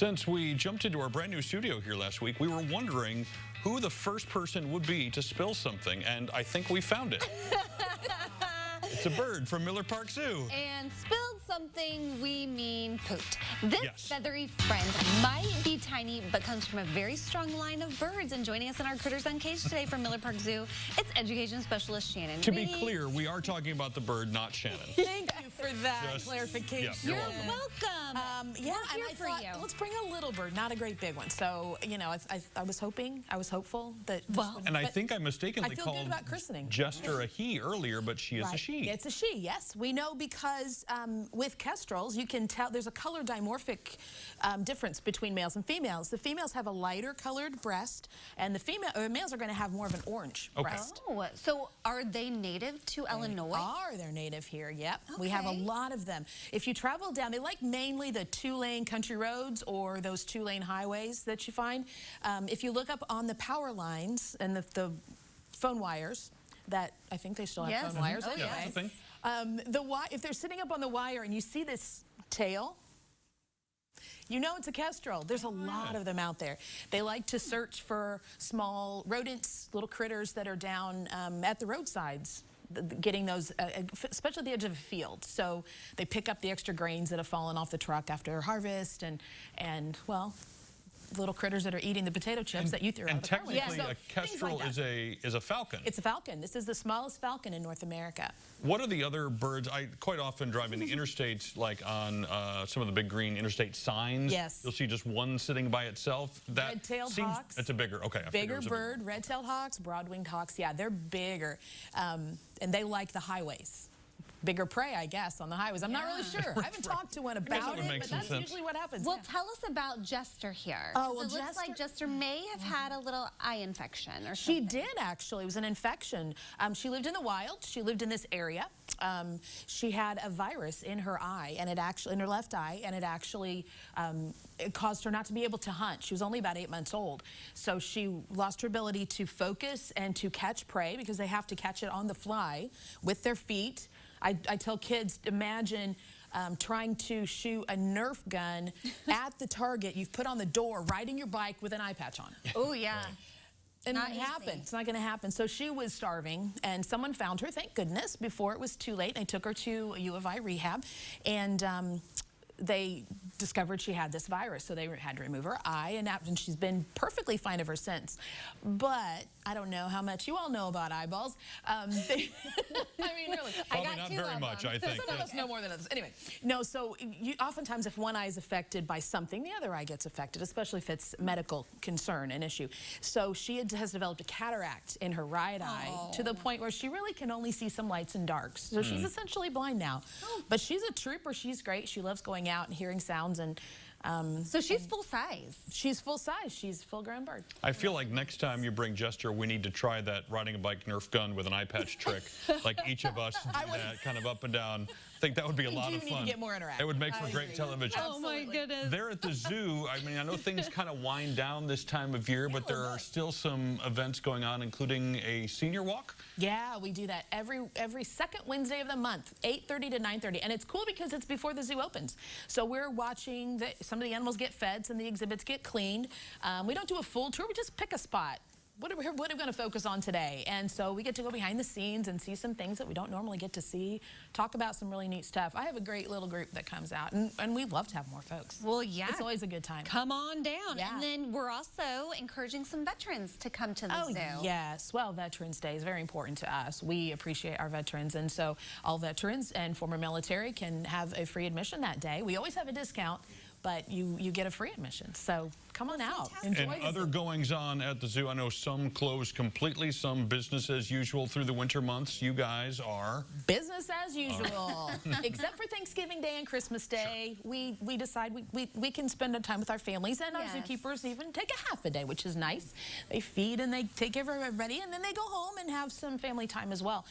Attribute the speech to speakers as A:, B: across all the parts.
A: Since we jumped into our brand new studio here last week, we were wondering who the first person would be to spill something, and I think we found it. It's a bird from Miller Park Zoo.
B: And spilled something, we mean pooped. This
A: Yes.
B: feathery friend might be tiny, but comes from a very strong line of birds. And joining us in our Critters Uncaged today from Miller Park Zoo, it's education specialist Shannon.
A: To be clear, we are talking about the bird, not Shannon.
C: Thank you for that clarification.
A: Yeah,
B: You're
A: welcome.
B: welcome.
C: Yeah,
B: We're here
C: and I
B: for
C: thought,
B: you.
C: let's bring a little bird, not a great big one. So, you know, I was hopeful that.
A: And I think I mistakenly
C: I feel
A: called
C: good about christening.
A: Jester a he earlier, but she is a she.
C: It's a she, yes. We know because with kestrels, you can tell there's a color dimorphic difference between males and females. The females have a lighter colored breast, and the males are going to have more of an orange breast.
B: Oh, so are they native to Illinois?
C: They're native here, yep. We have a lot of them. If you travel down, they like mainly the two-lane country roads or those two-lane highways that you find. If you look up on the power lines and the phone wires, that I think they still have phone wires.
B: Oh,
C: anyway.
A: Yeah, that's the thing.
C: If they're sitting up on the wire and you see this tail, you know it's a kestrel. There's a lot of them out there. They like to search for small rodents, little critters that are down at the roadsides, getting those, especially at the edge of a field. So they pick up the extra grains that have fallen off the truck after harvest, and well, little critters that are eating the potato chips that you threw out.
A: And
C: of the car with.
A: technically, a kestrel
C: like
A: is a falcon.
C: It's a falcon. This is the smallest falcon in North America.
A: What are the other birds? I quite often drive in the interstates, like on some of the big green interstate signs.
C: Yes.
A: You'll see just one sitting by itself. That
C: Red-tailed
A: seems,
C: hawks.
A: It's a bigger, okay.
C: Bigger bird, red-tailed hawks, broad-winged hawks. Yeah, they're bigger. And they like the highways. Bigger prey, I guess, on the highways. I'm not really sure. I haven't talked to one about it, but that's usually what happens.
B: Well, tell us about Jester here.
C: Oh, well,
B: it looks like Jester may have had a little eye infection or something.
C: She did, actually. It was an infection. She lived in the wild. She lived in this area. She had a virus in her eye, and it actually, in her left eye, and it actually it caused her not to be able to hunt. She was only about 8 months old. So she lost her ability to focus and to catch prey because they have to catch it on the fly with their feet. I tell kids, imagine trying to shoot a Nerf gun at the target you've put on the door, riding your bike with an eye patch on.
B: Oh, yeah.
C: And it happened. It's not going to happen. So she was starving, and someone found her, thank goodness, before it was too late. They took her to a U of I rehab, and they discovered she had this virus, so they had to remove her eye, and she's been perfectly fine ever since. But I don't know how much you all know about eyeballs. I mean, really.
A: Probably not very much, I think.
C: Some of us know more than others. Anyway, no, so oftentimes if one eye is affected by something, the other eye gets affected, especially if it's medical concern, an issue. So she has developed a cataract in her right eye to the point where she really can only see some lights and darks. So she's essentially blind now. But she's a trooper. She's great. She loves going out and hearing sounds. And
B: so she's full size.
C: She's full size. She's a full-grown bird.
A: I feel like next time you bring Jester, we need to try that riding a bike Nerf gun with an eye patch trick. Like each of us do that kind of up and down. I think that would be a lot of fun.
C: We need to get more interactive.
A: It would make for great television.
B: Oh my goodness.
A: There at the zoo, I mean, I know things kind of wind down this time of year, but there are still some events going on, including a senior walk.
C: Yeah, we do that every second Wednesday of the month, 8:30 to 9:30. And it's cool because it's before the zoo opens. So we're watching some of the animals get fed, some of the exhibits get cleaned. We don't do a full tour, we just pick a spot. What are we going to focus on today? And so we get to go behind the scenes and see some things that we don't normally get to see, talk about some really neat stuff. I have a great little group that comes out, and we'd love to have more folks.
B: Well, yeah.
C: It's always a good time.
B: Come on down.
C: Yeah.
B: And then we're also encouraging some veterans to come to the zoo.
C: Yes. Well, Veterans Day is very important to us. We appreciate our veterans, and so all veterans and former military can have a free admission that day. We always have a discount, but you get a free admission. So come on out. Enjoy
A: and other goings on at the zoo. I know some closed completely, some business as usual through the winter months. You guys are
C: business as usual, except for Thanksgiving Day and Christmas Day. Sure. We decide we can spend time with our families, and our zookeepers even take a half a day, which is nice. They feed and they take care of everybody, and then they go home and have some family time as well.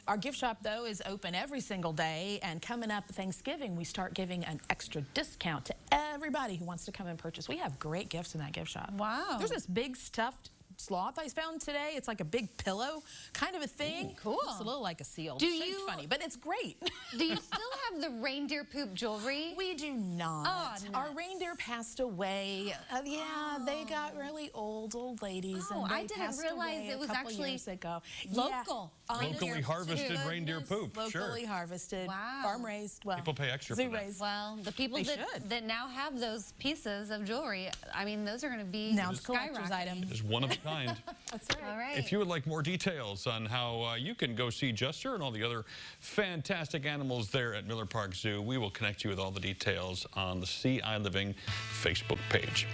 C: Our gift shop, though, is open every single day, and coming up Thanksgiving, we start giving an extra discount to everybody who wants to come and purchase. We have great gifts in that gift shop.
B: Wow.
C: There's this big stuffed sloth I found today. It's like a big pillow kind of a thing.
B: Ooh, cool.
C: It's a little like a seal.
B: Do
C: Shaped
B: you-
C: funny, but it's great.
B: Do you still have the reindeer poop jewelry?
C: We do not.
B: Oh,
C: Our
B: nuts.
C: reindeer passed away. Yeah, they got really old ladies,
B: Oh,
C: and they
B: I didn't
C: passed
B: realize
C: away
B: it was
C: a couple
B: actually
C: years ago.
B: local.
C: Yeah,
A: Locally harvested reindeer poop.
C: Locally
A: Sure.
C: harvested,
B: Wow.
C: farm raised. Well,
A: People pay extra for
C: zoo
A: that.
C: raised.
B: Well, the people
C: They
B: that,
C: should.
B: that now have those pieces of jewelry, I mean, those are going to be
C: Now it's a collector's
B: skyrocketing.
C: item.
A: It's one of a kind.
C: That's right.
B: All right.
A: If you would like more details on how you can go see Jester and all the other fantastic animals there at Miller Park Zoo, we will connect you with all the details on the Sea I Living Facebook page.